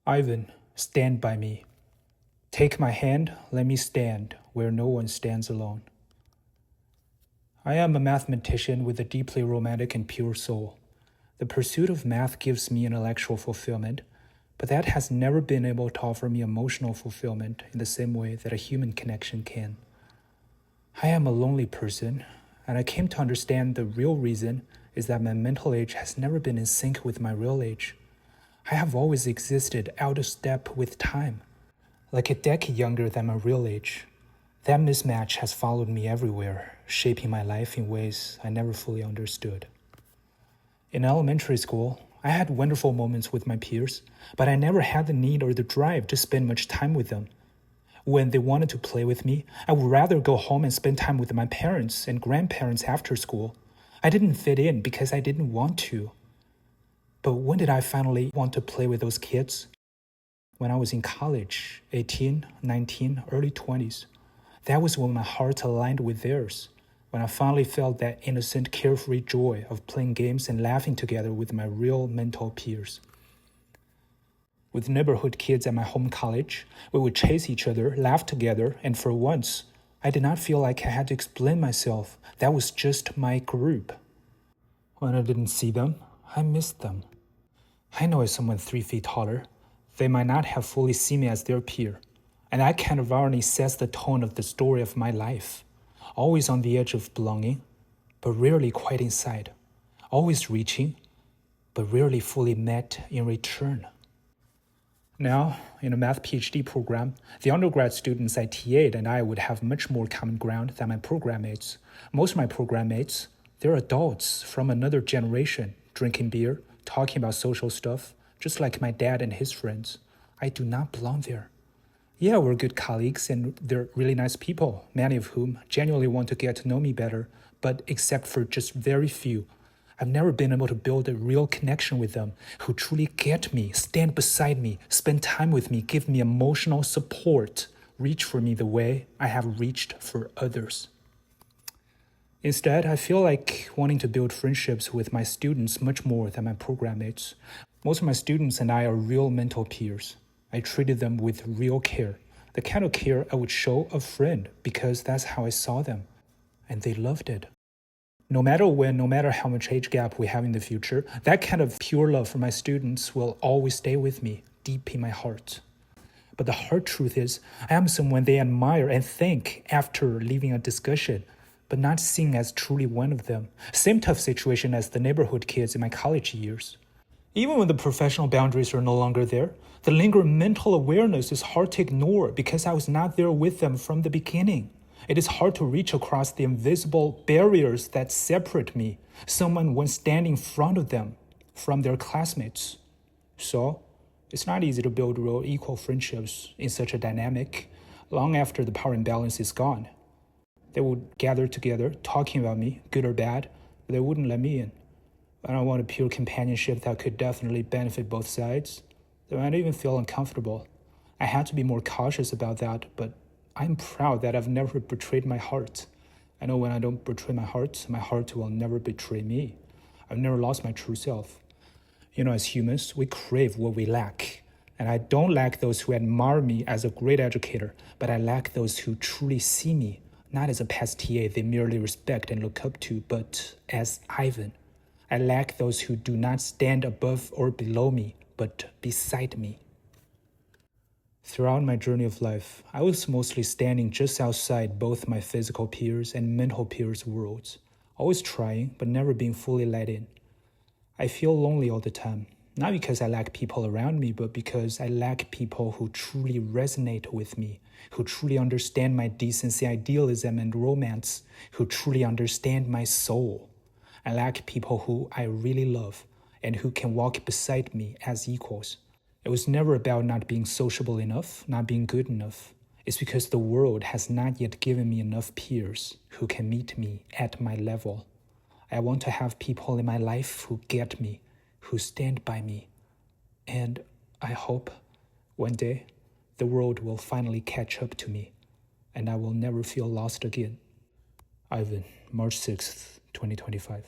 Ivan, stand by me. Take my hand, let me stand where no one stands alone. I am a mathematician with a deeply romantic and pure soul. The pursuit of math gives me intellectual fulfillment, but that has never been able to offer me emotional fulfillment in the same way that a human connection can. I am a lonely person, and I came to understand the real reason is that my mental age has never been in sync with my real age. I have always existed out of step with time, like a decade younger than my real age. That mismatch has followed me everywhere, shaping my life in ways I never fully understood. In elementary school, I had wonderful moments with my peers, but I never had the need or the drive to spend much time with them. When they wanted to play with me, I would rather go home and spend time with my parents and grandparents after school. I didn't fit in because I didn't want to. But when did I finally want to play with those kids? When I was in college, 18, 19, early 20s. That was when my heart aligned with theirs, when I finally felt that innocent, carefree joy of playing games and laughing together with my real mental peers. With neighborhood kids at my home college, we would chase each other, laugh together, and for once, I did not feel like I had to explain myself. That was just my group. When I didn't see them, I missed them. I know as someone 3 feet taller, they might not have fully seen me as their peer, and that kind of irony sets the tone of the story of my life. Always on the edge of belonging, but rarely quite inside. Always reaching, but rarely fully met in return. Now, in a math PhD program, the undergrad students I TA'd and I would have much more common ground than my program mates. Most of my program mates, they're adults from another generation, drinking beer, talking about social stuff, just like my dad and his friends. I do not belong there. Yeah, we're good colleagues and they're really nice people, many of whom genuinely want to get to know me better, but except for just very few, I've never been able to build a real connection with them who truly get me, stand beside me, spend time with me, give me emotional support, reach for me the way I have reached for others. Instead, I feel like wanting to build friendships with my students much more than my program mates. Most of my students and I are real mental peers. I treated them with real care, the kind of care I would show a friend because that's how I saw them, and they loved it. No matter when, no matter how much age gap we have in the future, that kind of pure love for my students will always stay with me, deep in my heart. But the hard truth is, I am someone they admire and thank after leaving a discussion, but not seen as truly one of them. Same tough situation as the neighborhood kids in my college years. Even when the professional boundaries are no longer there, the lingering mental awareness is hard to ignore because I was not there with them from the beginning. It is hard to reach across the invisible barriers that separate me, someone when standing in front of them, from their classmates. So, it's not easy to build real equal friendships in such a dynamic, long after the power imbalance is gone. They would gather together, talking about me, good or bad, but they wouldn't let me in. I don't want a pure companionship that could definitely benefit both sides. They might even feel uncomfortable. I had to be more cautious about that, but I'm proud that I've never betrayed my heart. I know when I don't betray my heart will never betray me. I've never lost my true self. You know, as humans, we crave what we lack. And I don't lack those who admire me as a great educator, but I lack those who truly see me, not as a past TA they merely respect and look up to, but as Ivan. I lack those who do not stand above or below me, but beside me. Throughout my journey of life, I was mostly standing just outside both my physical peers and mental peers' worlds, always trying but never being fully let in. I feel lonely all the time, not because I lack people around me, but because I lack people who truly resonate with me, who truly understand my decency, idealism, and romance, who truly understand my soul. I lack people who I really love and who can walk beside me as equals. It was never about not being sociable enough, not being good enough. It's because the world has not yet given me enough peers who can meet me at my level. I want to have people in my life who get me, who stand by me. And I hope one day the world will finally catch up to me and I will never feel lost again. Ivan, March 6th, 2025.